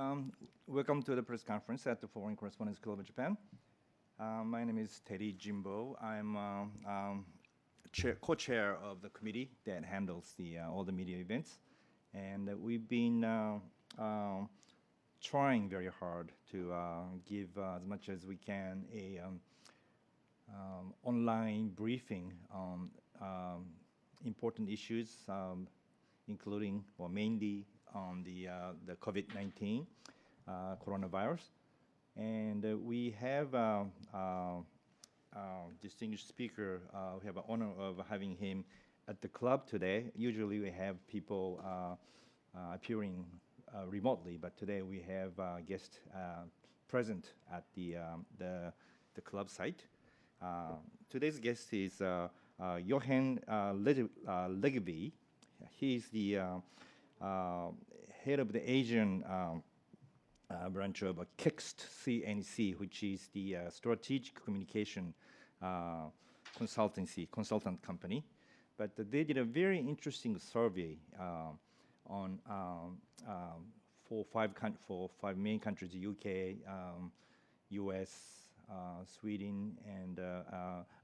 Um, Welcome to the press conference at the Foreign Correspondents Club of Japan. My name is Teddy Jimbo. I'm co-chair of the committee that handles all the media events, and we've been trying very hard to give as much as we can a online briefing on important issues, including, or mainly, on the COVID-19 coronavirus. And we have distinguished speaker. We have an honor of having him at the club today. Usually we have people appearing remotely, but today we have guests present at the club site. Today's guest is Jochen Legewie. He's the head of the Asian branch of Kekst CNC, which is the strategic communication consultant company. But they did a very interesting survey on for five main countries: UK, US, Sweden, and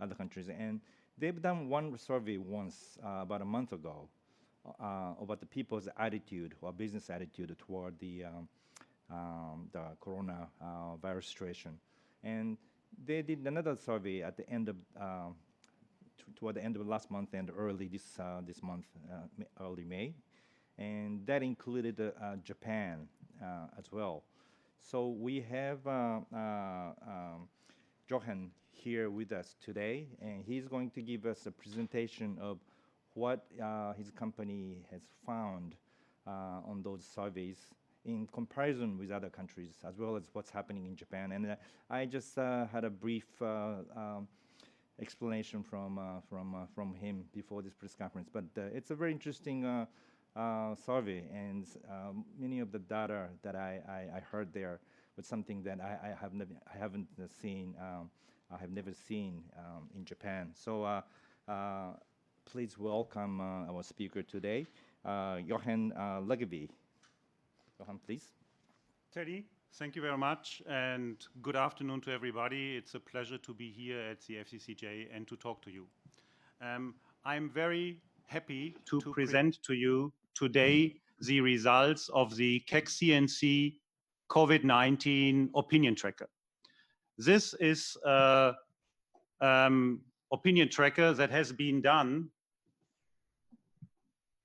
other countries. And they've done one survey once about a month ago about the people's attitude or business attitude toward the coronavirus situation. And they did another survey at the end of toward the end of last month and early this month, early May, and that included Japan as well. So we have Jochen here with us today, and he's going to give us a presentation of what his company has found on those surveys in comparison with other countries, as well as what's happening in Japan. And I just had a brief explanation from him before this press conference. But it's a very interesting survey, and many of the data that I heard there was something that I haven't seen. I have never seen in Japan. So please welcome our speaker today, Jochen Legewie. Jochen, please. Teddy, thank you very much, and good afternoon to everybody. It's a pleasure to be here at the FCCJ and to talk to you. I'm very happy to present to you today the results of the Kekst CNC COVID-19 opinion tracker. This is opinion tracker that has been done.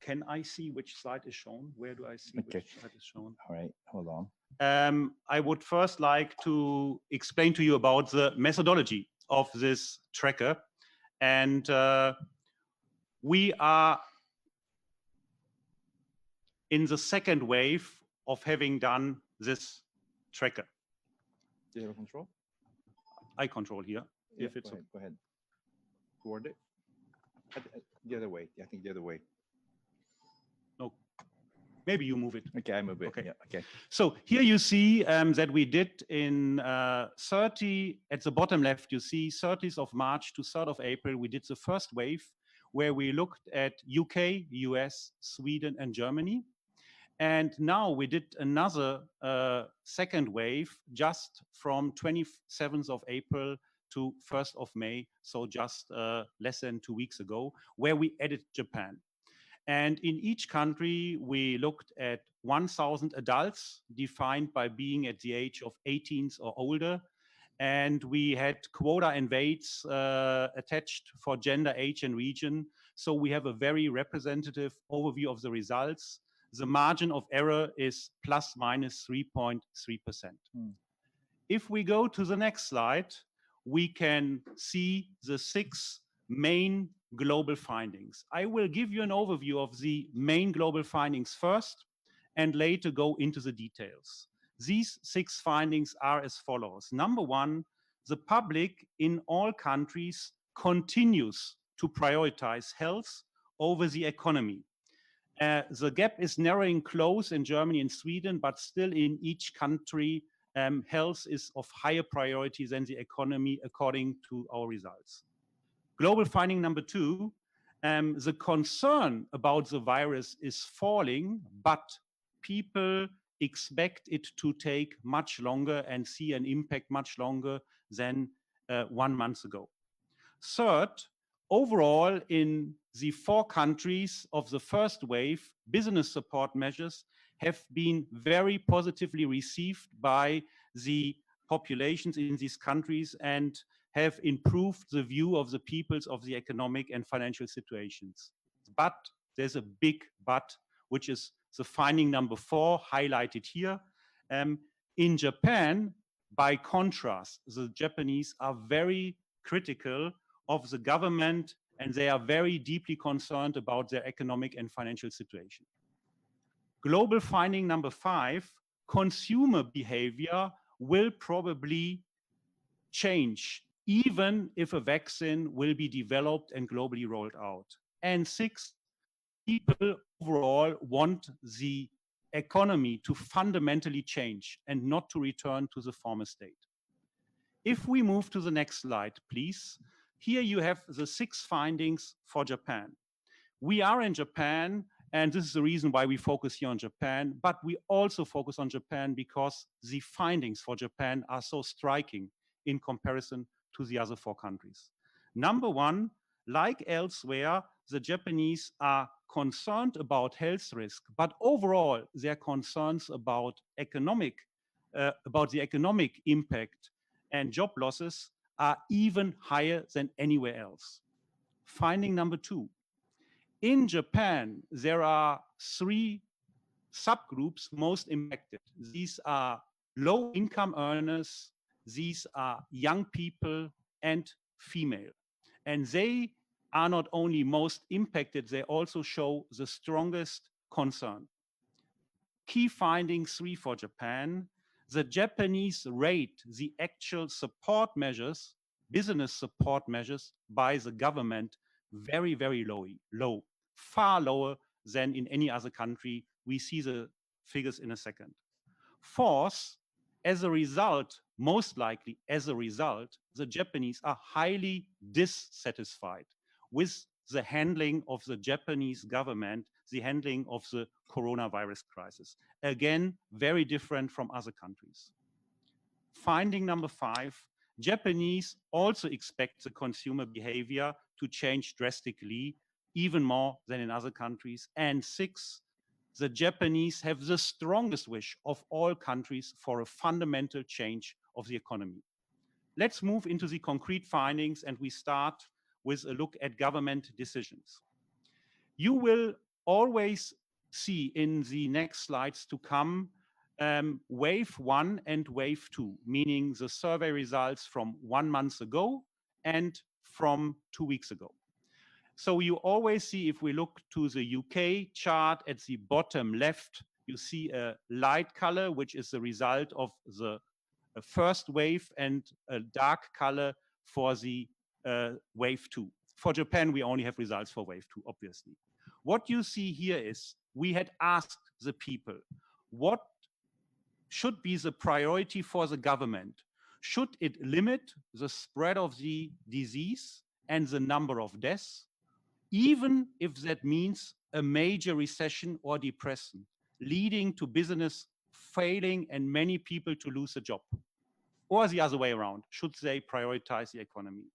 Can I see which slide is shown? Where do I see which slide is shown? All right, hold on. I would first like to explain to you about the methodology of this tracker. And we are in the second wave of having done this tracker. Do you have control? I control here. Yeah, if it's go ahead. Toward it? The other way. I think the other way. No, maybe you move it. Okay, I move it. Okay. Yeah, okay. So here you see that we did in 30, at the bottom left, you see 30th of March to 3rd of April, we did the first wave where we looked at UK, US, Sweden, and Germany. And now we did another second wave just from 27th of April to 1st of May, so just less than 2 weeks ago, where we added Japan. And in each country, we looked at 1,000 adults defined by being at the age of 18 or older. And we had quota and weights attached for gender, age, and region. So we have a very representative overview of the results. The margin of error is plus minus 3.3%. If we go to the next slide, we can see the 6 main global findings. I will give you an overview of the main global findings first and later go into the details. These 6 findings are as follows. Number 1, the public in all countries continues to prioritize health over the economy. The gap is narrowing close in Germany and Sweden, but still in each country, health is of higher priority than the economy according to our results. Global finding number 2, the concern about the virus is falling, but people expect it to take much longer and see an impact much longer than 1 month ago. Third, overall, in the 4 countries of the first wave, business support measures have been very positively received by the populations in these countries and have improved the view of the peoples of the economic and financial situations. But there's a big but, which is the finding number 4, highlighted here. In Japan, by contrast, the Japanese are very critical of the government, and they are very deeply concerned about their economic and financial situation. Global finding number 5, consumer behavior will probably change, even if a vaccine will be developed and globally rolled out. And 6, people overall want the economy to fundamentally change and not to return to the former state. If we move to the next slide, please. Here you have the 6 findings for Japan. We are in Japan, and this is the reason why we focus here on Japan, but we also focus on Japan because the findings for Japan are so striking in comparison to the other 4 countries. Number 1, like elsewhere, the Japanese are concerned about health risk, but overall, their concerns about the economic impact and job losses are even higher than anywhere else. Finding number 2, in Japan, there are 3 subgroups most impacted. These are low-income earners, these are young people, and female. And they are not only most impacted, they also show the strongest concern. Key finding 3 for Japan: the Japanese rate the actual support measures, business support measures by the government very, very low, far lower than in any other country. We see the figures in a second. Fourth, as a result, most likely as a result, the Japanese are highly dissatisfied with the handling of the Japanese government, the handling of the coronavirus crisis. Again, very different from other countries. Finding number 5, Japanese also expect the consumer behavior to change drastically, even more than in other countries. And 6, the Japanese have the strongest wish of all countries for a fundamental change of the economy. Let's move into the concrete findings, and we start with a look at government decisions. You will always see in the next slides to come wave 1 and wave 2, meaning the survey results from 1 month ago and from 2 weeks ago. So you always see, if we look to the UK chart at the bottom left, you see a light color, which is the result of the first wave, and a dark color for the wave 2. For Japan, we only have results for wave 2, obviously. What you see here is we had asked the people, what should be the priority for the government? Should it limit the spread of the disease and the number of deaths, even if that means a major recession or depression, leading to business failing and many people to lose a job? Or the other way around, should they prioritize the economy?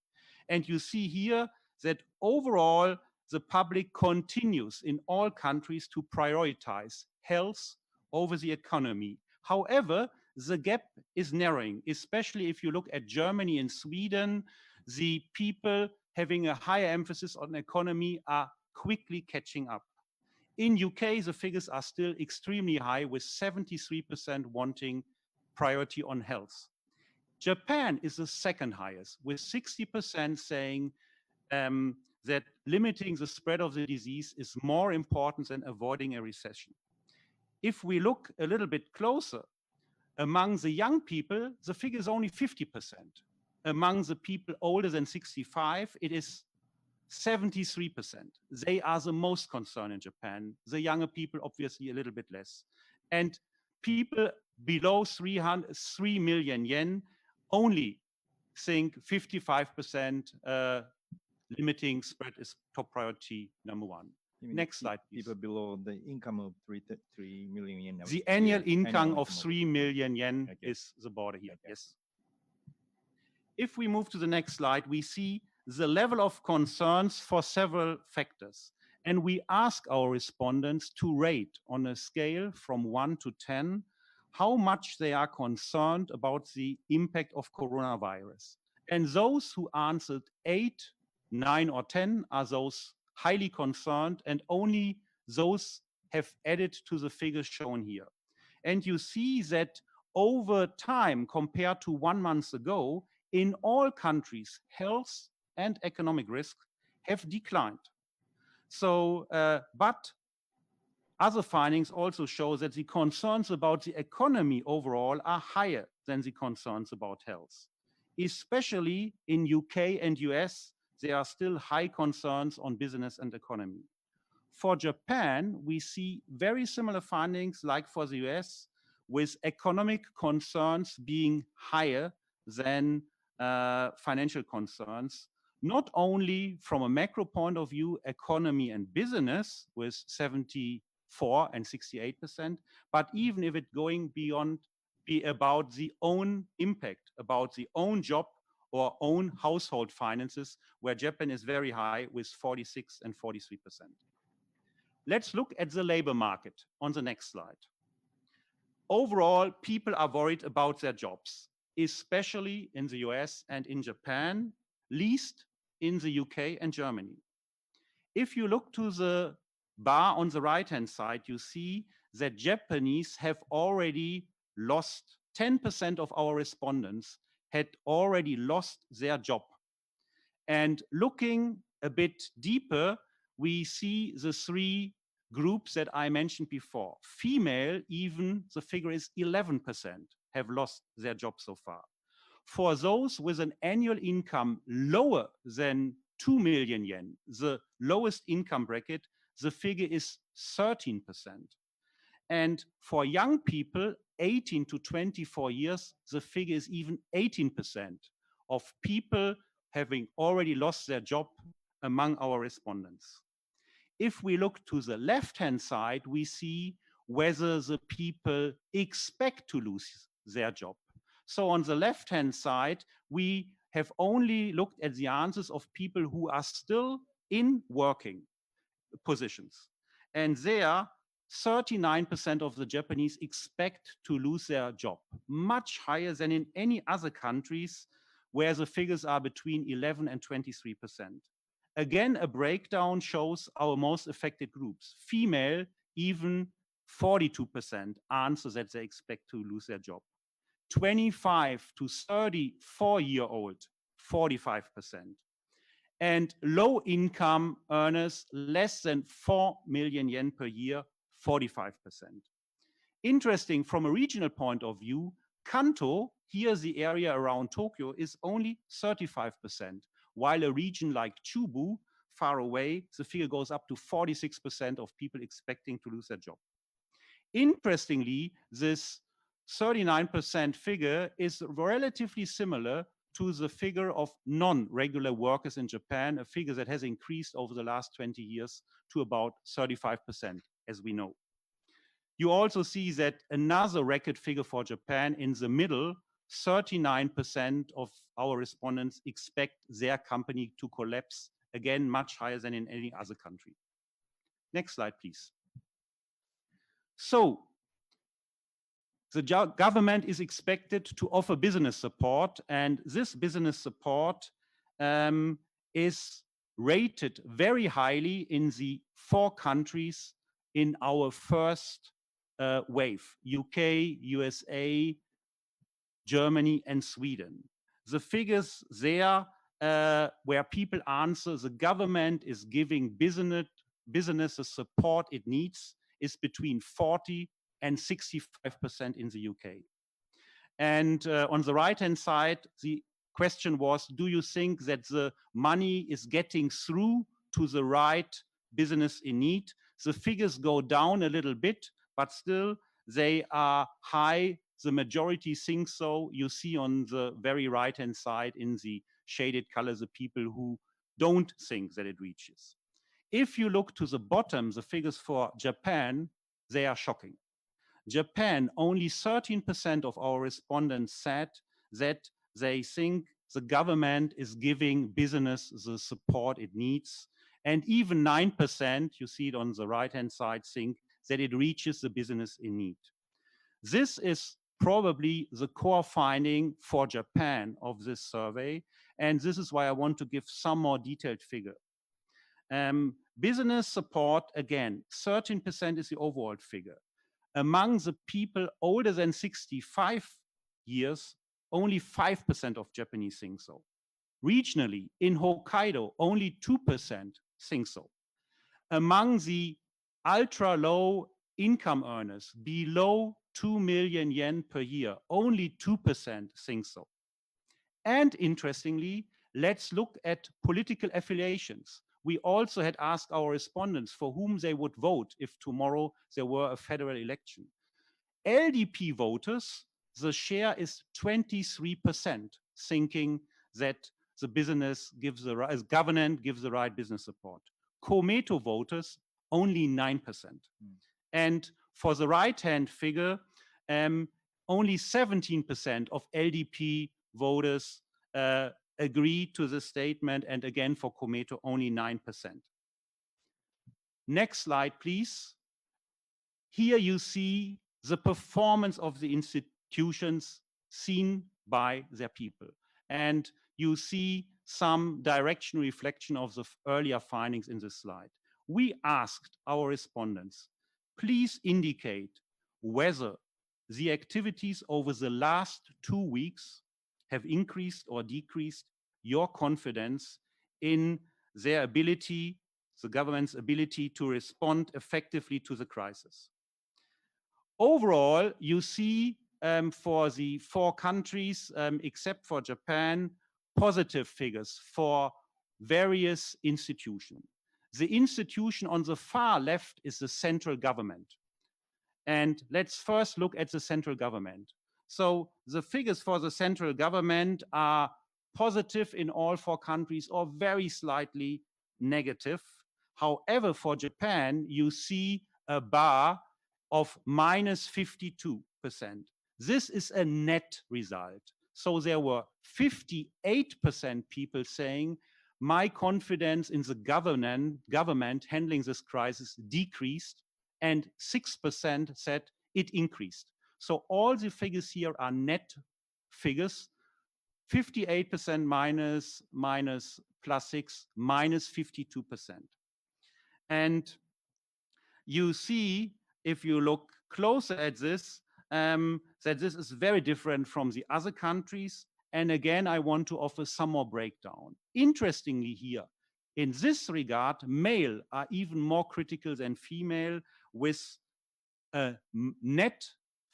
And you see here that overall, the public continues in all countries to prioritize health over the economy. However, the gap is narrowing, especially if you look at Germany and Sweden. The people having a higher emphasis on economy are quickly catching up. In UK, the figures are still extremely high, with 73% wanting priority on health. Japan is the second highest, with 60% saying that limiting the spread of the disease is more important than avoiding a recession. If we look a little bit closer, among the young people, the figure is only 50%. Among the people older than 65, it is 73%. They are the most concerned in Japan. The younger people, obviously, a little bit less. And people below 3 million yen only think 55% limiting spread is top priority number 1. You mean Next slide, please. people below the income of 3 million yen The a annual year, income annual of income 3 million yen Okay. is the border here. Okay. Yes. If we move to the next slide, we see the level of concerns for several factors. And we ask our respondents to rate on a scale from 1 to 10 how much they are concerned about the impact of coronavirus. And those who answered 8, 9, or 10 are those highly concerned, and only those have added to the figures shown here. And you see that over time, compared to 1 month ago, in all countries, health and economic risk have declined. So, but other findings also show that the concerns about the economy overall are higher than the concerns about health. Especially in UK and US, there are still high concerns on business and economy. For Japan, we see very similar findings like for the US, with economic concerns being higher than financial concerns, not only from a macro point of view, economy and business with 74 and 68%, but even if it going beyond, be about the own impact, about the own job or own household finances, where Japan is very high with 46 and 43%. Let's look at the labor market on the next slide. Overall, people are worried about their jobs, especially in the US and in Japan, least in the UK and Germany. If you look to the bar on the right-hand side, you see that Japanese have already lost 10% of our respondents had already lost their job. And looking a bit deeper, we see the three groups that I mentioned before. Female, even the figure is 11% have lost their job so far. For those with an annual income lower than 2 million yen, the lowest income bracket, the figure is 13%. And for young people, 18 to 24 years, the figure is even 18% of people having already lost their job among our respondents. If we look to the left-hand side, we see whether the people expect to lose their job. So on the left-hand side, we have only looked at the answers of people who are still in working positions. And there, 39% of the Japanese expect to lose their job, much higher than in any other countries where the figures are between 11 and 23%. Again, a breakdown shows our most affected groups. Female, even 42% answer that they expect to lose their job. 25 to 34-year-old, 45%. And low income earners, less than 4 million yen per year, 45%. Interesting from a regional point of view, Kanto, here the area around Tokyo, is only 35%, while a region like Chubu, far away, the figure goes up to 46% of people expecting to lose their job. Interestingly, this 39% figure is relatively similar to the figure of non-regular workers in Japan, a figure that has increased over the last 20 years to about 35%, as we know. You also see that another record figure for Japan in the middle, 39% of our respondents expect their company to collapse, again, much higher than in any other country. Next slide, please. So, the government is expected to offer business support, and this business support is rated very highly in the 4 countries in our first wave: UK, USA, Germany, and Sweden. The figures there where people answer the government is giving business the support it needs is between 40 and 65% in the UK. And on the right-hand side, the question was, do you think that the money is getting through to the right business in need? The figures go down a little bit, but still they are high. The majority think so. You see on the very right-hand side in the shaded color, the people who don't think that it reaches. If you look to the bottom, the figures for Japan, they are shocking. Japan, only 13% of our respondents said that they think the government is giving business the support it needs. And even 9%, you see it on the right-hand side, think that it reaches the business in need. This is probably the core finding for Japan of this survey. And this is why I want to give some more detailed figure. Business support, again, 13% is the overall figure. Among the people older than 65 years, only 5% of Japanese think so. Regionally, in Hokkaido, only 2% think so. Among the ultra low income earners, below 2 million yen per year, only 2% think so. And interestingly, let's look at political affiliations. We also had asked our respondents for whom they would vote if tomorrow there were a federal election. LDP voters, the share is 23%, thinking that the business gives the right, government gives the right business support. Komeito voters, only 9%. And for the right-hand figure, only 17% of LDP voters agree to the statement, and again for Komeito, only 9%. Next slide, please. Here you see the performance of the institutions seen by their people. And you see some direction reflection of the earlier findings in this slide. We asked our respondents, please indicate whether the activities over the last 2 weeks have increased or decreased your confidence in their ability, the government's ability to respond effectively to the crisis. Overall, you see for the 4 countries, except for Japan, positive figures for various institutions. The institution on the far left is the central government. And let's first look at the central government. So the figures for the central government are positive in all 4 countries or very slightly negative. However, for Japan, you see a bar of minus 52%. This is a net result. So there were 58% people saying, my confidence in the government handling this crisis decreased, and 6% said it increased. So all the figures here are net figures. 58% minus plus 6, minus 52%. And you see, if you look closer at this, that this is very different from the other countries. And again, I want to offer some more breakdown. Interestingly here, in this regard, male are even more critical than female, with a net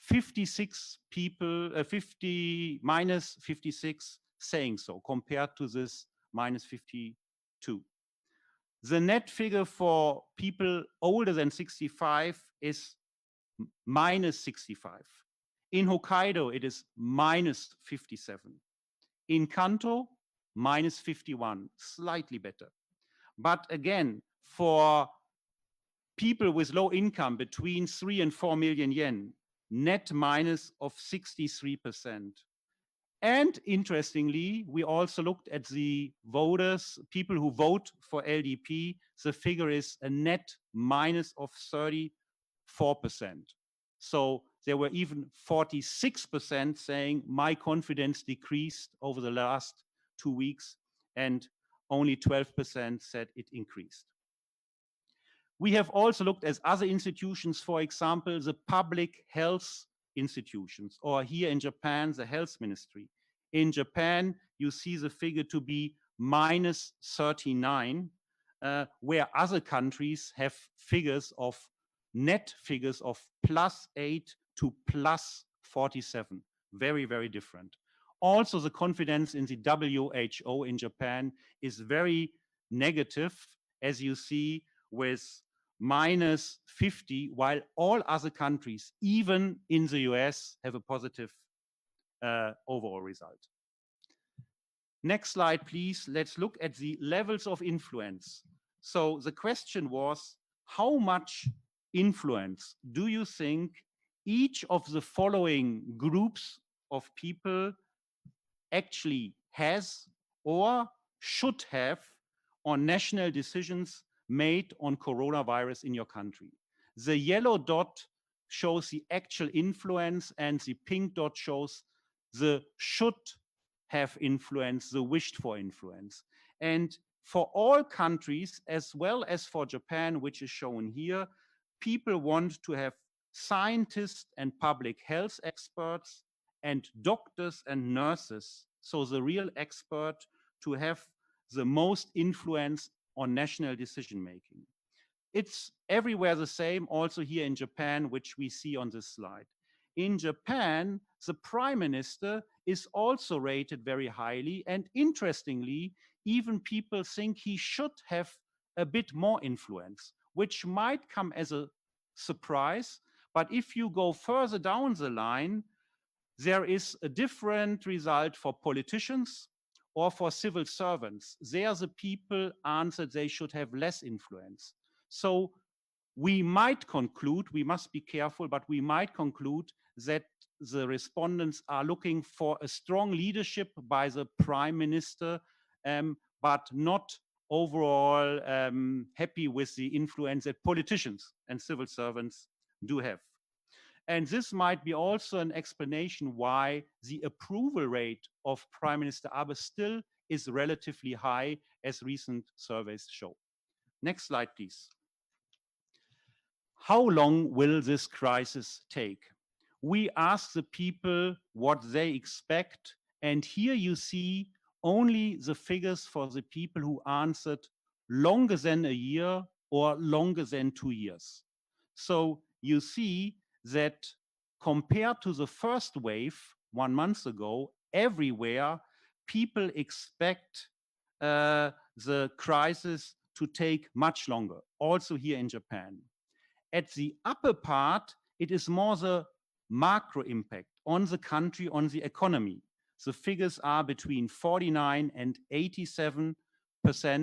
56 people, minus 56 saying so, compared to this minus 52. The net figure for people older than 65 is minus 65. In Hokkaido, it is minus 57. In Kanto, minus 51, slightly better. But again, for people with low income between 3 and 4 million yen, net minus of 63%. And interestingly, we also looked at the voters, people who vote for LDP. The figure is a net minus of 34%. So there were even 46% saying my confidence decreased over the last 2 weeks, and only 12% said it increased. We have also looked at other institutions, for example, the public health institutions, or here in Japan, the health ministry. In Japan, you see the figure to be minus 39, where other countries have figures of net figures of plus 8 to plus 47. Very, very different. Also, the confidence in the WHO in Japan is very negative, as you see, with minus 50, while all other countries, even in the US, have a positive overall result. Next slide, please. Let's look at the levels of influence. So the question was, how much influence do you think each of the following groups of people actually has or should have on national decisions made on coronavirus in your country? The yellow dot shows the actual influence, and the pink dot shows the should have influence, the wished for influence. And for all countries, as well as for Japan, which is shown here, people want to have scientists and public health experts and doctors and nurses, so the real expert, to have the most influence on national decision making. It's everywhere the same, also here in Japan, which we see on this slide. In Japan, the prime minister is also rated very highly, and interestingly, even people think he should have a bit more influence, which might come as a surprise. But if you go further down the line, there is a different result for politicians or for civil servants. There, the people answered they should have less influence. So we might conclude, we must be careful, but we might conclude that the respondents are looking for a strong leadership by the prime minister, but not overall happy with the influence that politicians and civil servants do have. And this might be also an explanation why the approval rate of Prime Minister Abe still is relatively high, as recent surveys show. Next slide, please. How long will this crisis take? We ask the people what they expect, and here you see only the figures for the people who answered longer than a year or longer than 2 years. So you see that compared to the first wave 1 month ago, everywhere people expect the crisis to take much longer, also here in Japan. At the upper part, it is more the macro impact on the country, on the economy. The figures are between 49 and 87%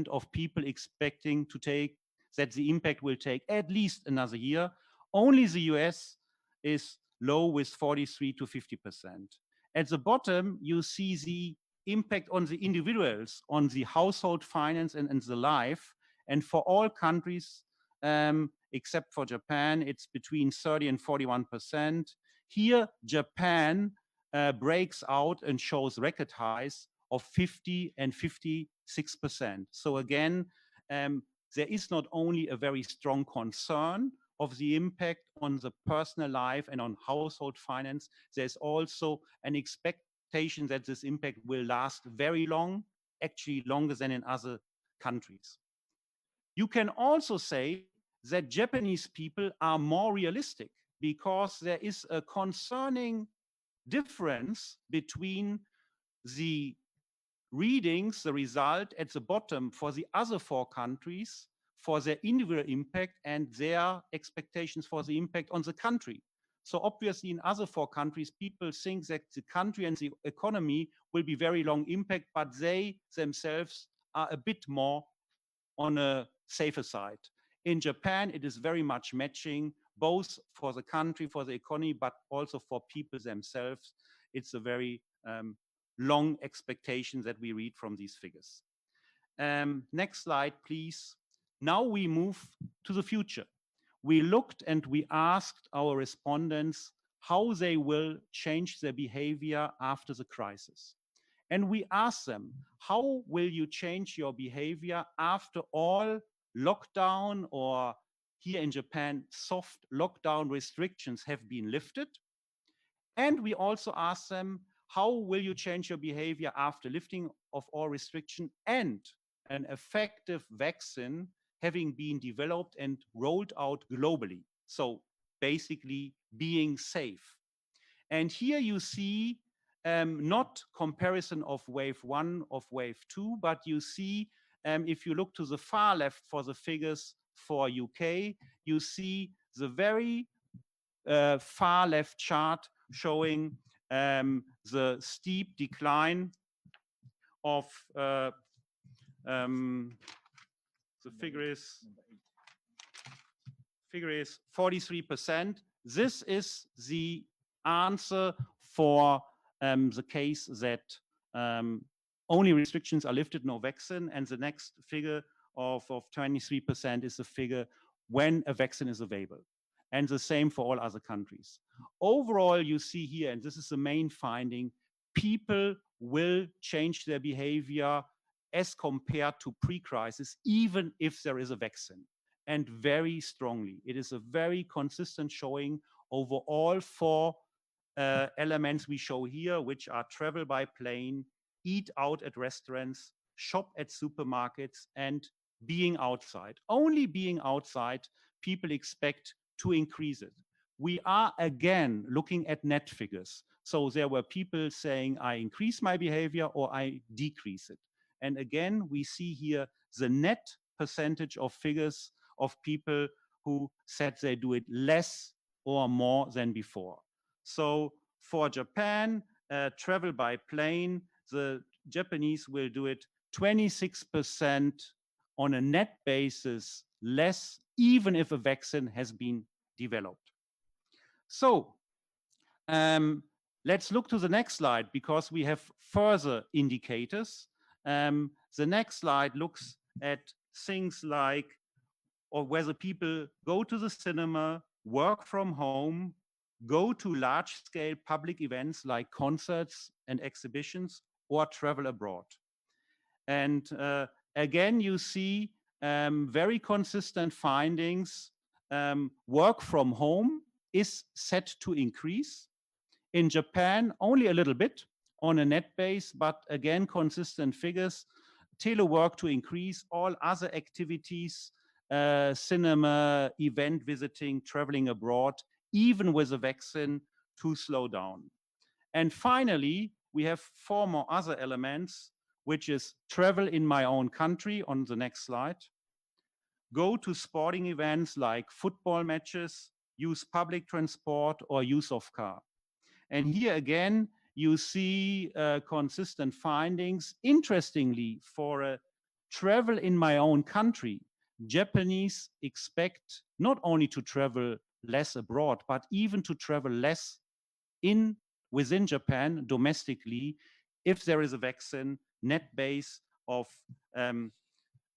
of people expecting to take that the impact will take at least another year. Only the US is low with 43 to 50%. At the bottom, you see the impact on the individuals, on the household finance and the life. And for all countries, except for Japan, it's between 30 and 41%. Here, Japan breaks out and shows record highs of 50 and 56%. So again, there is not only a very strong concern of the impact on the personal life and on household finance, there's also an expectation that this impact will last very long, actually longer than in other countries. You can also say that Japanese people are more realistic because there is a concerning difference between the readings, the result at the bottom for the other 4 countries, for their individual impact and their expectations for the impact on the country. So obviously in other 4 countries, people think that the country and the economy will be very long impact, but they themselves are a bit more on a safer side. In Japan, it is very much matching, both for the country, for the economy, but also for people themselves. It's a very long expectation that we read from these figures. Next slide, please. Now we move to the future. We looked and we asked our respondents how they will change their behavior after the crisis. And we asked them, how will you change your behavior after all lockdown, or here in Japan, soft lockdown restrictions have been lifted? And we also asked them, how will you change your behavior after lifting of all restriction and an effective vaccine having been developed and rolled out globally? So basically being safe. And here you see not comparison of wave 1 of wave 2, but you see if you look to the far left for the figures for UK, you see the very far left chart showing the steep decline of the the figure is 43%. This is the answer for the case that only restrictions are lifted, no vaccine, and the next figure of 23% is the figure when a vaccine is available. And the same for all other countries. Overall, you see here, and this is the main finding, people will change their behavior as compared to pre-crisis, even if there is a vaccine, and very strongly. It is a very consistent showing over all four elements we show here, which are travel by plane, eat out at restaurants, shop at supermarkets, and being outside. Only being outside, people expect to increase it. We are again looking at net figures. So there were people saying, I increase my behavior or I decrease it. And again, we see here the net percentage of figures of people who said they do it less or more than before. So for Japan, travel by plane, the Japanese will do it 26% on a net basis less, even if a vaccine has been developed. So let's look to the next slide because we have further indicators. The next slide looks at things like or whether people go to the cinema, work from home, go to large-scale public events like concerts and exhibitions, or travel abroad. And again, you see very consistent findings. Work from home is set to increase. In Japan, only a little bit on a net base, but again, consistent figures. Telework to increase, all other activities, cinema, event visiting, traveling abroad, even with a vaccine, to slow down. And finally, we have four more other elements, which is travel in my own country on the next slide, go to sporting events like football matches, use public transport or use of car. And here again, you see consistent findings. Interestingly, for travel in my own country, Japanese expect not only to travel less abroad, but even to travel less within Japan domestically if there is a vaccine, net base of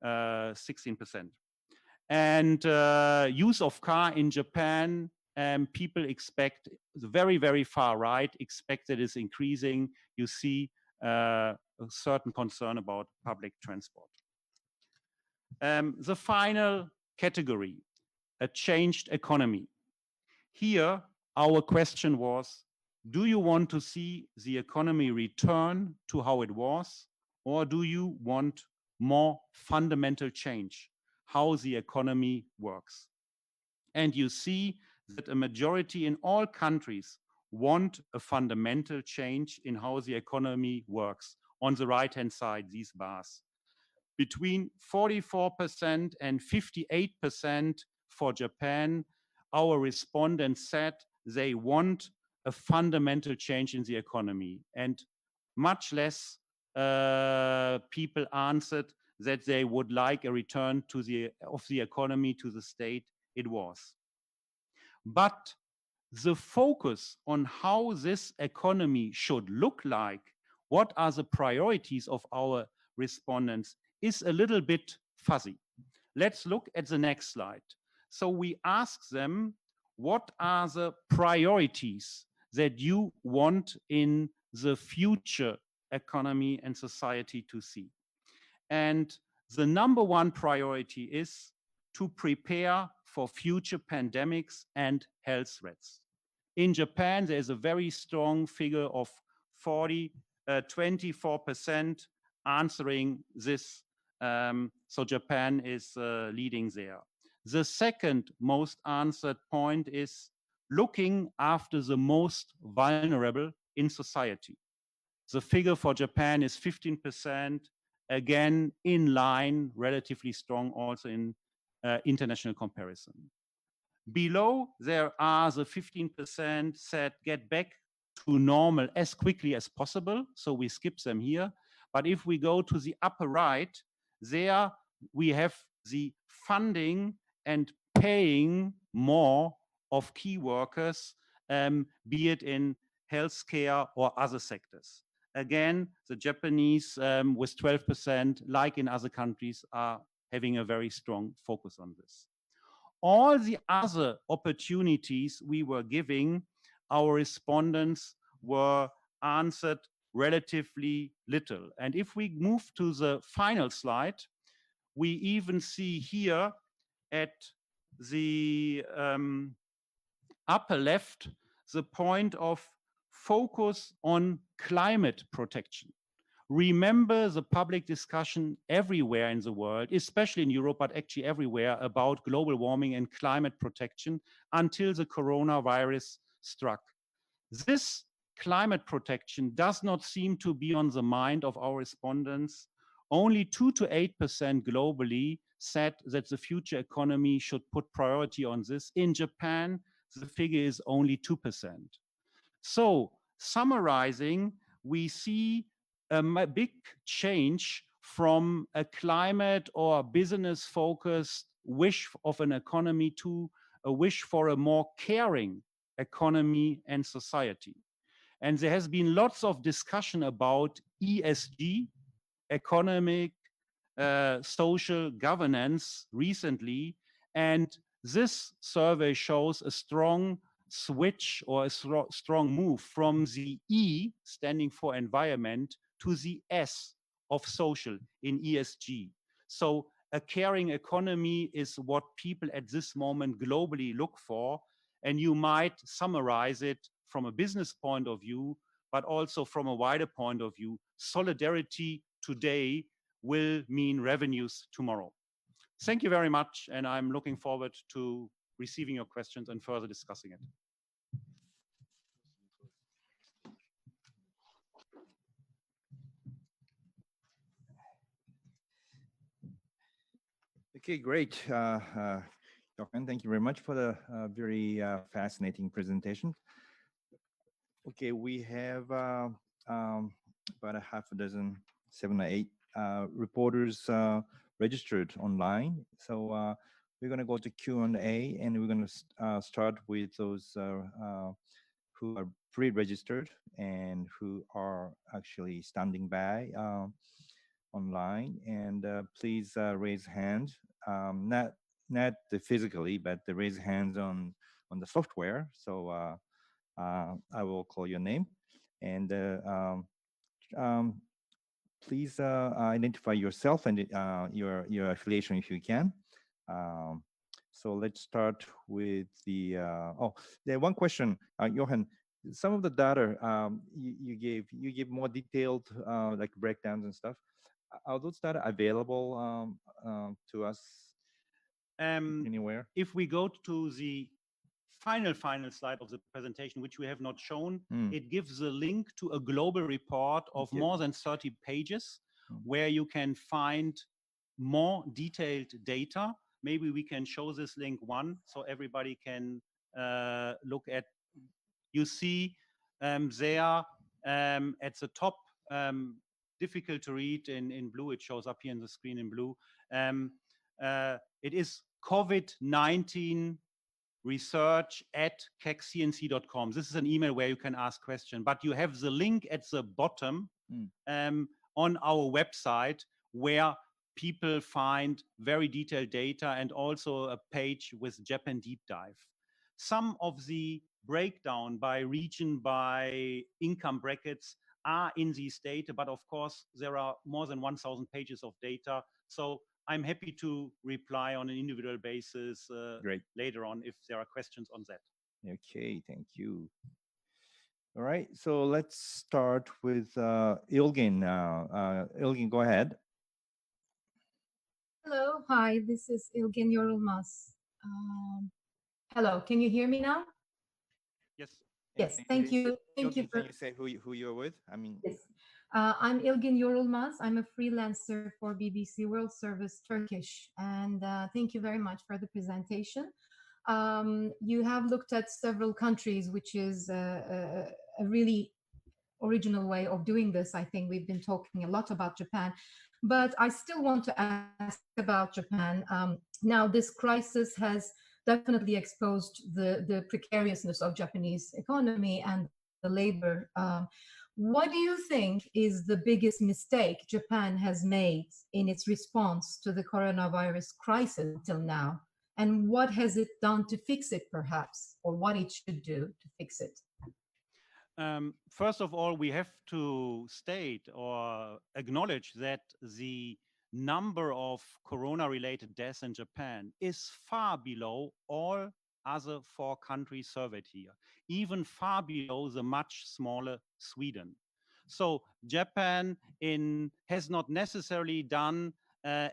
16%. And use of car in Japan, people expect, the very, very far right, expect that it's increasing. You see a certain concern about public transport. The final category, a changed economy. Here, our question was, do you want to see the economy return to how it was, or do you want more fundamental change, how the economy works? And you see that a majority in all countries want a fundamental change in how the economy works. On the right-hand side, these bars. Between 44% and 58% for Japan, our respondents said they want a fundamental change in the economy. And much less people answered that they would like a return to of the economy to the state it was. But the focus on how this economy should look like, what are the priorities of our respondents, is a little bit fuzzy. Let's look at the next slide. So we ask them, what are the priorities that you want in the future economy and society to see? And the number one priority is to prepare for future pandemics and health threats. In Japan, there's a very strong figure of 24% answering this. So Japan is leading there. The second most answered point is looking after the most vulnerable in society. The figure for Japan is 15%, again, in line, relatively strong also in international comparison. Below, there are the 15% said get back to normal as quickly as possible, so we skip them here. But if we go to the upper right, there we have the funding and paying more of key workers, be it in healthcare or other sectors. Again, the Japanese with 12%, like in other countries, are having a very strong focus on this. All the other opportunities we were giving, our respondents were answered relatively little. And if we move to the final slide, we even see here at the upper left the point of focus on climate protection. Remember the public discussion everywhere in the world, especially in Europe, but actually everywhere, about global warming and climate protection until the coronavirus struck. This climate protection does not seem to be on the mind of our respondents. Only 2 to 8% globally said that the future economy should put priority on this. In Japan, the figure is only 2%. So, summarizing, we see a big change from a climate or business focused wish of an economy to a wish for a more caring economy and society. And there has been lots of discussion about ESG, economic, social governance recently. And this survey shows a strong switch or a strong move from the E, standing for environment, to the S of social in ESG. So a caring economy is what people at this moment globally look for. And you might summarize it from a business point of view, but also from a wider point of view. Solidarity today will mean revenues tomorrow. Thank you very much, and I'm looking forward to receiving your questions and further discussing it. Okay, great. Jochen, thank you very much for the very fascinating presentation. Okay, we have about a half a dozen, 7 or 8 reporters registered online. So we're going to go to Q&A, and we're going to start with those who are pre-registered and who are actually standing by online. And please raise hand, not physically, but the raise hands on the software. So I will call your name, and please identify yourself and your affiliation if you can. So let's start with the one question, Jochen. Some of the data you gave more detailed like breakdowns and stuff. Are those data available to us anywhere? If we go to the final slide of the presentation, which we have not shown, it gives a link to a global report of more than 30 pages where you can find more detailed data. Maybe we can show this link one so everybody can look at. You see there at the top, difficult to read in blue, it shows up here in the screen in blue. It is COVID-19 research at kekstcnc.com. This is an email where you can ask questions, but you have the link at the bottom on our website where people find very detailed data and also a page with Japan deep dive. Some of the breakdown by region, by income brackets are in these data, but of course there are more than 1,000 pages of data. So I'm happy to reply on an individual basis later on if there are questions on that. Okay, thank you. All right, so let's start with Ilgin. Ilgin, go ahead. Hello, hi, this is Ilgin Yorulmaz. Hello, can you hear me now? Yes. Yes, thank you. Thank you. Can you say who you're with? I mean, yes. I'm Ilgin Yorulmaz. I'm a freelancer for BBC World Service Turkish, and thank you very much for the presentation. You have looked at several countries, which is a really original way of doing this. I think we've been talking a lot about Japan, But I still want to ask about Japan. Now, this crisis has definitely exposed the precariousness of Japanese economy and the labor. What do you think is the biggest mistake Japan has made in its response to the coronavirus crisis until now? And what has it done to fix it, perhaps, or what it should do to fix it? First of all, we have to state or acknowledge that the number of corona-related deaths in Japan is far below all other four countries surveyed here, even far below the much smaller Sweden. So Japan has not necessarily done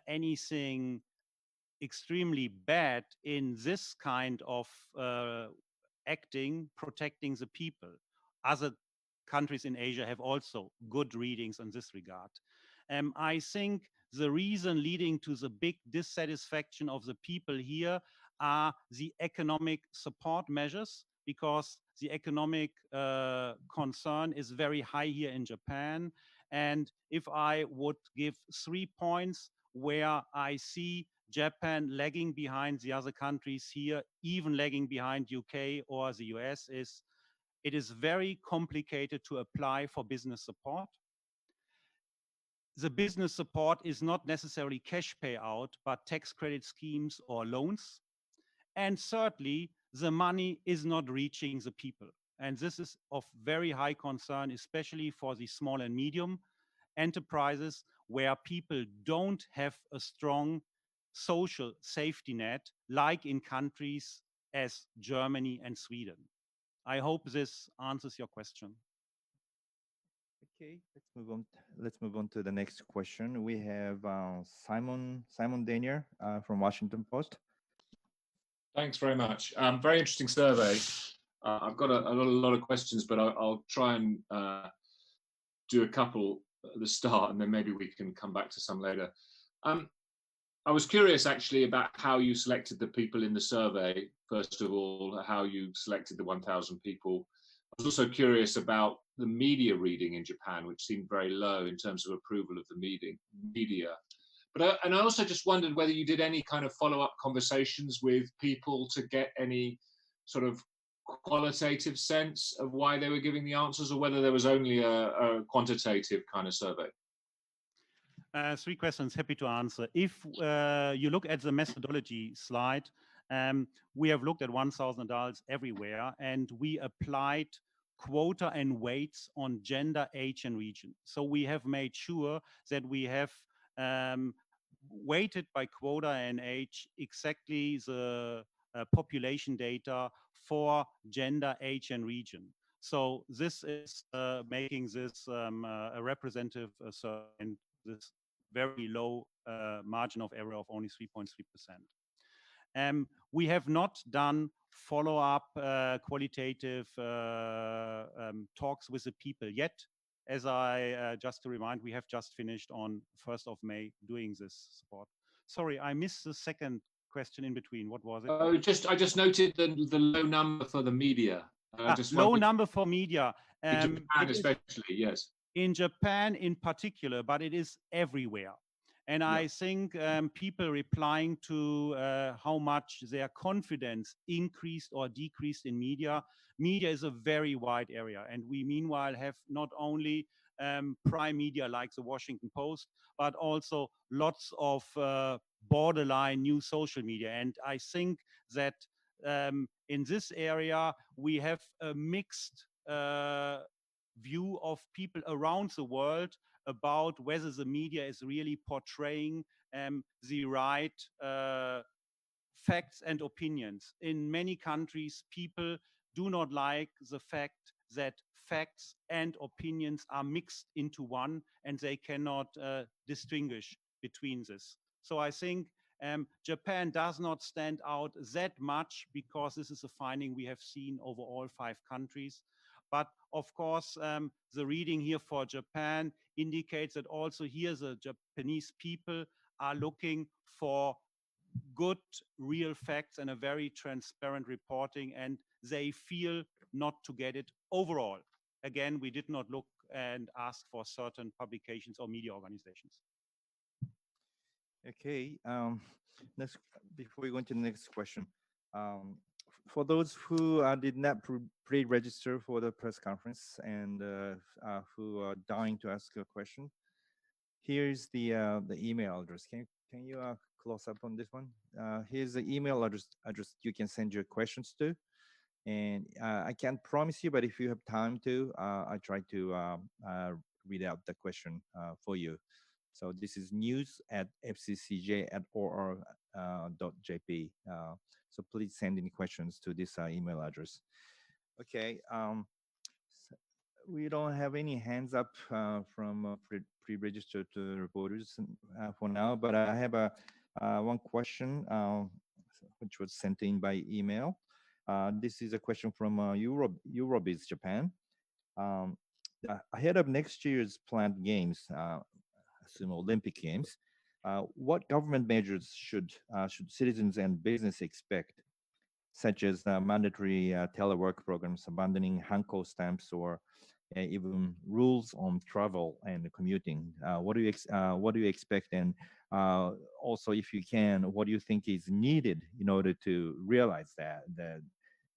anything extremely bad in this kind of acting, protecting the people. Other countries in Asia have also good readings in this regard. I think the reason leading to the big dissatisfaction of the people here are the economic support measures, because the economic concern is very high here in Japan. And if I would give 3 points where I see Japan lagging behind the other countries here, even lagging behind UK or the US, is it is very complicated to apply for business support. The business support is not necessarily cash payout, but tax credit schemes or loans. And thirdly, the money is not reaching the people. And this is of very high concern, especially for the small and medium enterprises, where people don't have a strong social safety net like in countries as Germany and Sweden. I hope this answers your question. Okay, Let's move on to the next question. We have Simon Danier from Washington Post. Thanks very much. Very interesting survey. I've got a lot of questions, but I'll try and do a couple at the start, and then maybe we can come back to some later. I was curious actually about how you selected the people in the survey. First of all, how you selected the 1,000 people. I was also curious about the media reading in Japan, which seemed very low in terms of approval of the media. But I also just wondered whether you did any kind of follow-up conversations with people to get any sort of qualitative sense of why they were giving the answers, or whether there was only a quantitative kind of survey. 3 questions, happy to answer. If you look at the methodology slide, we have looked at 1,000 adults everywhere, and we applied quota and weights on gender, age, and region. So we have made sure that we have weighted by quota and age exactly the population data for gender, age, and region. So this is making this a representative survey, and this very low margin of error of only 3.3%. We have not done follow-up qualitative talks with the people yet. As I just to remind, we have just finished on 1st of May doing this support. Sorry, I missed the second question in between. What was it? I just noted the low number for the media. Low number for media. In Japan especially, yes. In Japan in particular, but it is everywhere. And I think people replying to how much their confidence increased or decreased in media. Media is a very wide area. And we meanwhile have not only prime media like the Washington Post, but also lots of borderline new social media. And I think that in this area, we have a mixed view of people around the world about whether the media is really portraying the right facts and opinions. In many countries, people do not like the fact that facts and opinions are mixed into one, and they cannot distinguish between this. So I think Japan does not stand out that much, because this is a finding we have seen over all 5 countries. But of course, the reading here for Japan indicates that also here the Japanese people are looking for good, real facts and a very transparent reporting, and they feel not to get it overall. Again, we did not look and ask for certain publications or media organizations. Okay. Next, before we go into the next question, for those who did not pre-register for the press conference and who are dying to ask a question, here's the email address. Can you close up on this one? Here's the email address you can send your questions to, and I can't promise you, but if you have time to, I try to read out the question for you. So this is news at fccj@or.jp. So please send any questions to this email address. Okay. So we don't have any hands up from pre-registered reporters for now, but I have a one question which was sent in by email. This is a question from Eurobiz Japan. Um, Ahead of next year's planned games, assume Olympic Games, what government measures should citizens and business expect, such as mandatory telework programs, abandoning Hanko stamps, or even rules on travel and commuting? What do you expect, and also, if you can, what do you think is needed in order to realize that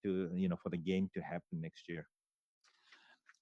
to for the game to happen next year?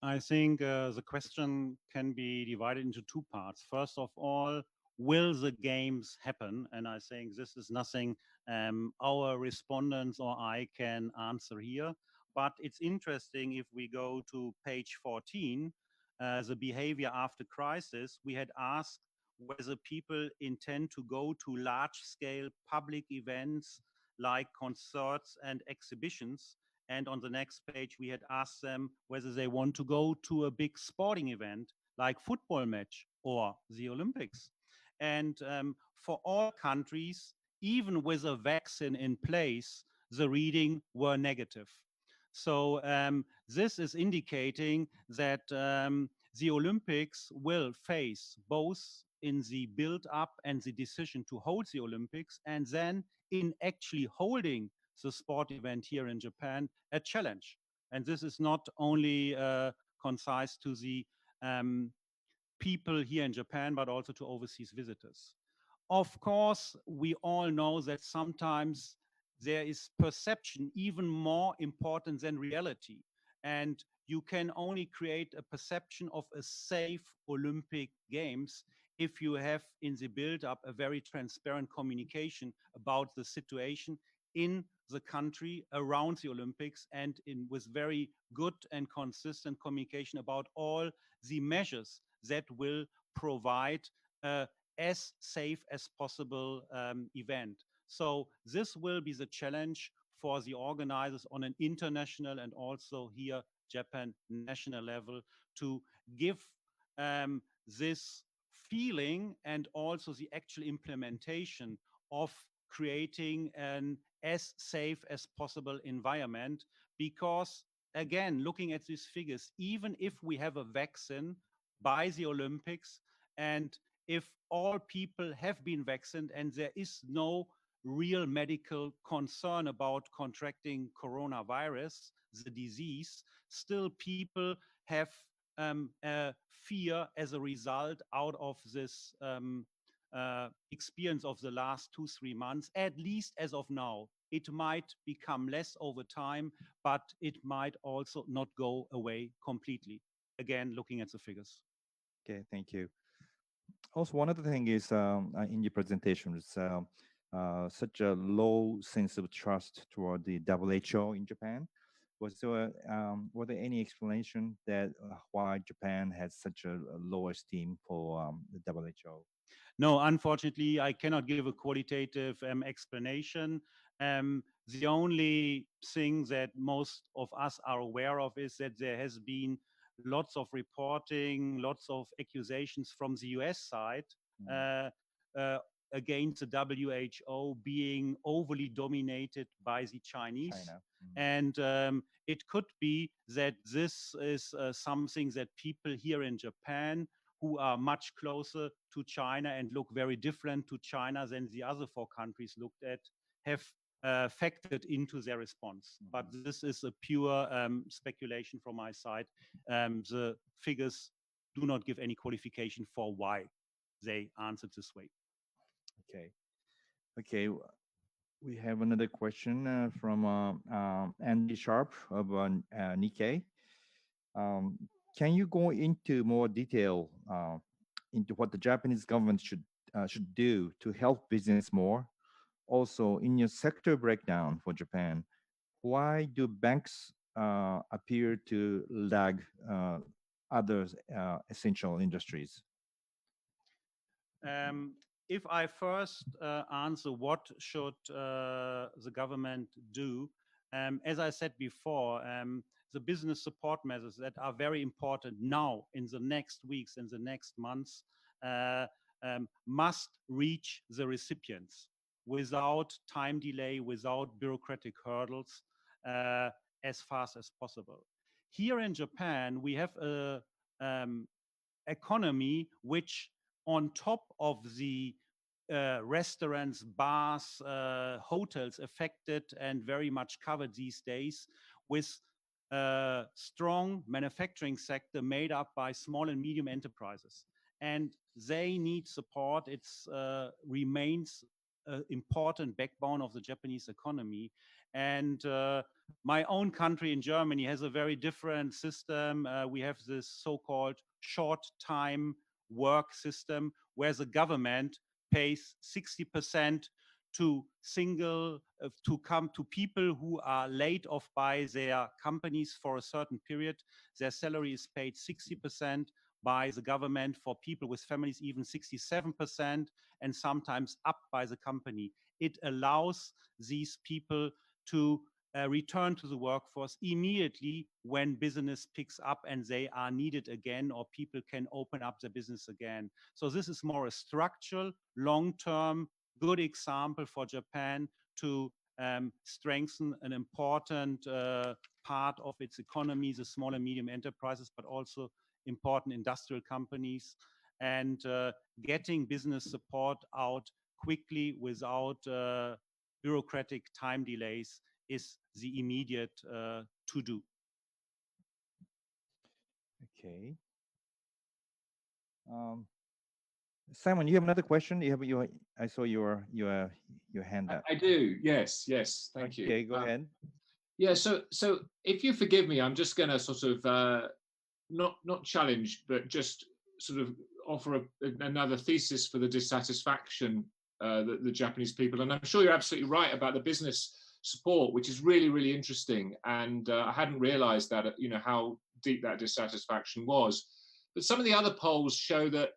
I think the question can be divided into two parts. First of all, will the games happen? And I think this is nothing our respondents or I can answer here. But it's interesting if we go to page 14, the behavior after crisis, we had asked whether people intend to go to large scale public events like concerts and exhibitions. And on the next page, we had asked them whether they want to go to a big sporting event like football match or the Olympics. And for all countries, even with a vaccine in place, the reading were negative. So this is indicating that the Olympics will face both in the build up and the decision to hold the Olympics, and then in actually holding the sport event here in Japan, a challenge. And this is not only concise to the people here in Japan, but also to overseas visitors. Of course, we all know that sometimes there is perception even more important than reality. And you can only create a perception of a safe Olympic Games if you have in the build up a very transparent communication about the situation in the country around the Olympics, and with very good and consistent communication about all the measures that will provide as safe as possible event. So this will be the challenge for the organizers on an international and also here Japan national level to give this feeling and also the actual implementation of creating an as safe as possible environment. Because again, looking at these figures, even if we have a vaccine by the Olympics, and if all people have been vaccinated and there is no real medical concern about contracting coronavirus, the disease, still people have fear as a result out of this experience of the last 2-3 months, at least as of now. It might become less over time, but it might also not go away completely. Again, looking at the figures. Okay, thank you. Also, one other thing is in your presentation is such a low sense of trust toward the WHO in Japan. Were there any explanation that why Japan has such a low esteem for the WHO? No, unfortunately, I cannot give a qualitative explanation. The only thing that most of us are aware of is that there has been lots of reporting, lots of accusations from the US side uh, against the WHO being overly dominated by the Chinese. China. And it could be that this is something that people here in Japan who are much closer to China and look very different to China than the other 4 countries looked at, have factored into their response. But this is a pure speculation from my side. The figures do not give any qualification for why they answered this way. Okay. Okay. We have another question from Andy Sharp of Nikkei. Um, can you go into more detail into what the Japanese government should do to help business more? Also, in your sector breakdown for Japan, why do banks appear to lag other essential industries? If I first answer what should the government do, as I said before, the business support measures that are very important now in the next weeks and the next months uh, must reach the recipients without time delay, without bureaucratic hurdles, uh, as fast as possible. Here in Japan, we have a economy which, on top of the restaurants, bars, hotels affected and very much covered these days, with a strong manufacturing sector made up by small and medium enterprises. And they need support. It remains an important backbone of the Japanese economy. And my own country in Germany has a very different system. We have this so-called short time work system where the government pays 60% to to come to people who are laid off by their companies for a certain period. Their salary is paid 60% by the government, for people with families even 67%, and sometimes up by the company. It allows these people to return to the workforce immediately when business picks up and they are needed again, or people can open up their business again. So this is more a structural, long-term, good example for Japan to strengthen an important part of its economy, the small and medium enterprises, but also important industrial companies, and getting business support out quickly without bureaucratic time delays is the immediate to do. Okay. Simon, you have another question? I saw your hand up. I do. Yes. Yes. Thank you. Okay, go ahead. Yeah. So if you forgive me, I'm just going to sort of not challenge, but just sort of offer another thesis for the dissatisfaction that the Japanese people. And I'm sure you're absolutely right about the business support, which is really, really interesting. And I hadn't realised that, how deep that dissatisfaction was. But some of the other polls show that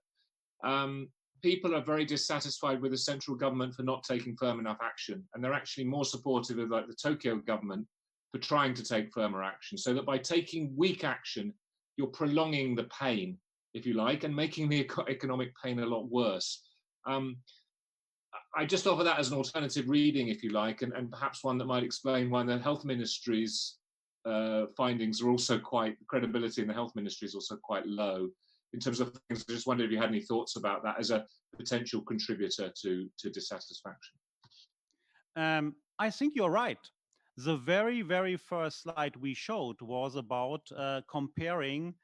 people are very dissatisfied with the central government for not taking firm enough action, and they're actually more supportive of like the Tokyo government for trying to take firmer action. So that by taking weak action, you're prolonging the pain, if you like, and making the economic pain a lot worse. I just offer that as an alternative reading, if you like, and perhaps one that might explain why the health ministry's findings are also credibility in the health ministry is also quite low in terms of things. I just wondered if you had any thoughts about that as a potential contributor to dissatisfaction. I think you're right. The very, very first slide we showed was about comparing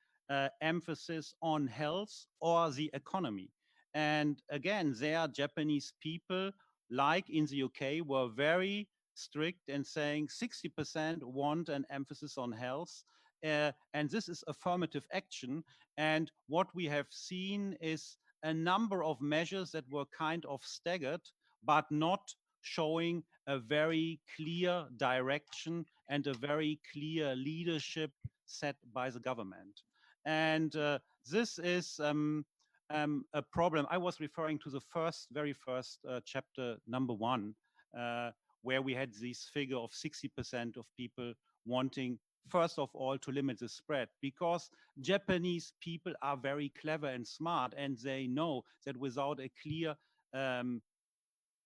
emphasis on health or the economy. And again, there Japanese people, like in the UK, were very strict and saying 60% want an emphasis on health. And this is affirmative action. And what we have seen is a number of measures that were kind of staggered, but not showing a very clear direction and a very clear leadership set by the government. And this is a problem. I was referring to the very first chapter, number 1, where we had this figure of 60% of people wanting, first of all, to limit the spread, because Japanese people are very clever and smart, and they know that without a clear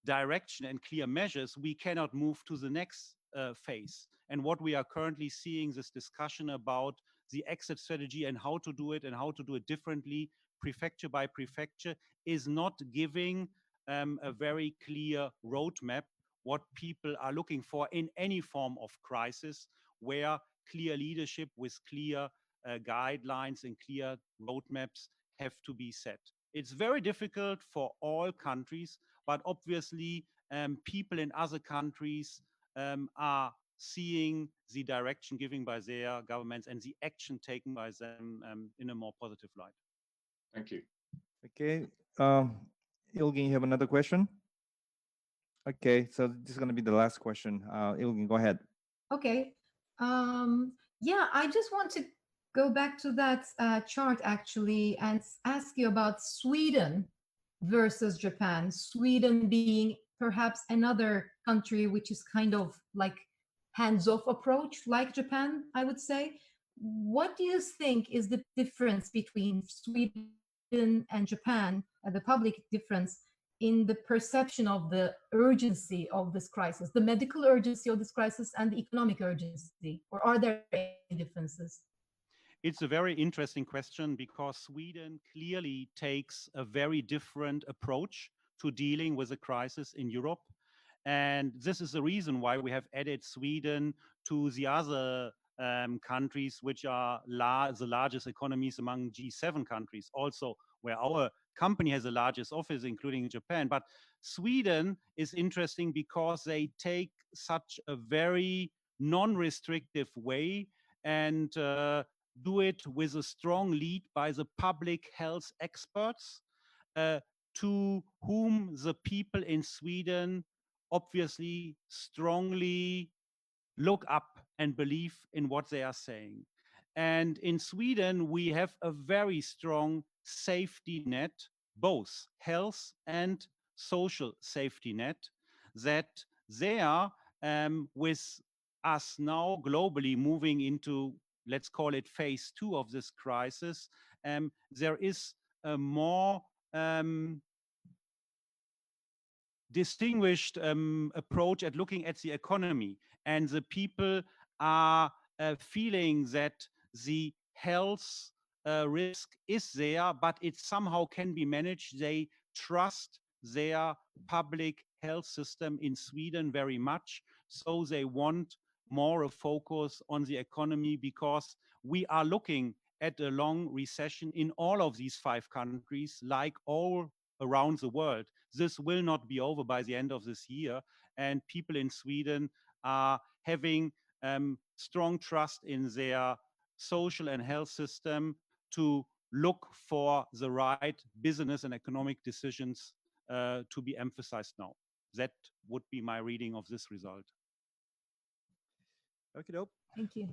direction and clear measures, we cannot move to the next phase. And what we are currently seeing, this discussion about the exit strategy and how to do it differently, prefecture by prefecture, is not giving a very clear roadmap what people are looking for in any form of crisis, where clear leadership with clear guidelines and clear roadmaps have to be set. It's very difficult for all countries, but obviously people in other countries are seeing the direction given by their governments and the action taken by them in a more positive light. Thank you. Okay, Ilgin, you have another question? Okay, so this is going to be the last question. Ilgin, go ahead. Okay. Yeah, I just want to go back to that chart actually and ask you about Sweden versus Japan. Sweden being perhaps another country which is kind of like hands-off approach, like Japan, I would say. What do you think is the difference between Sweden and Japan, the public difference in the perception of the urgency of this crisis, the medical urgency of this crisis and the economic urgency, or are there any differences? It's a very interesting question because Sweden clearly takes a very different approach to dealing with a crisis in Europe. And this is the reason why we have added Sweden to the other countries, which are the largest economies among G7 countries, also where our company has the largest office, including Japan. But Sweden is interesting because they take such a very non-restrictive way and do it with a strong lead by the public health experts, to whom the people in Sweden obviously strongly look up and believe in what they are saying. And in Sweden, we have a very strong safety net, both health and social safety net, that they are with us now globally moving into, let's call it phase 2 of this crisis. There is a more distinguished approach at looking at the economy, and the people are feeling that the health risk is there, but it somehow can be managed. They trust their public health system in Sweden very much, so they want more a focus on the economy, because we are looking at a long recession in all of these 5 countries, like all around the world. This will not be over by the end of this year, and people in Sweden are having strong trust in their social and health system to look for the right business and economic decisions to be emphasized now. That would be my reading of this result. Okay, dope. Thank you.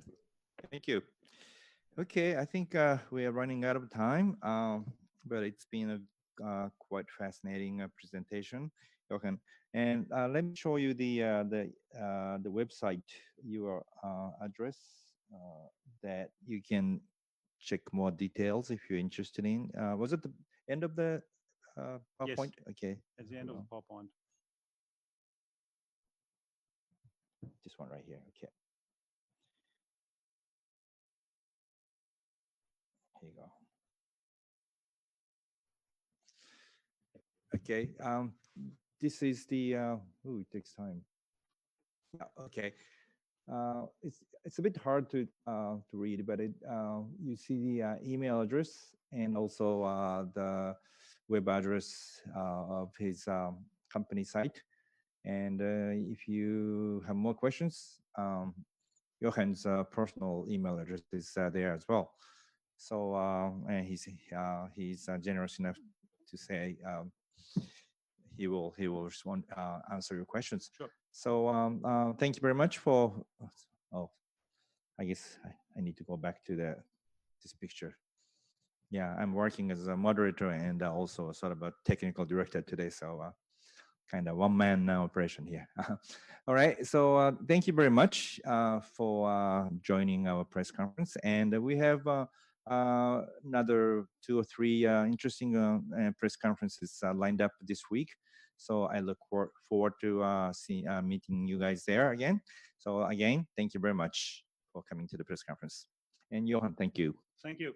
Thank you. Okay, I think we are running out of time, but it's been a quite fascinating presentation, Jochen. And let me show you the website, your address, that you can check more details if you're interested in. Was it the end of the PowerPoint? Yes, okay. at the end of the PowerPoint. This one right here. Okay. Here you go. Okay. This is the. It takes time. Yeah. Okay. It's a bit hard to read, but you see the email address and also the web address of his company site. And if you have more questions, Jochen's personal email address is there as well. So and he's generous enough to say he will respond, answer your questions. Sure. So thank you very much for. Oh, I guess I need to go back to this picture. Yeah, I'm working as a moderator and also sort of a technical director today. So kind of one-man operation here. All right. So thank you very much for joining our press conference. And we have another 2 or 3 interesting press conferences lined up this week. So I look forward to meeting you guys there again. So again, thank you very much for coming to the press conference. And Jochen, thank you. Thank you.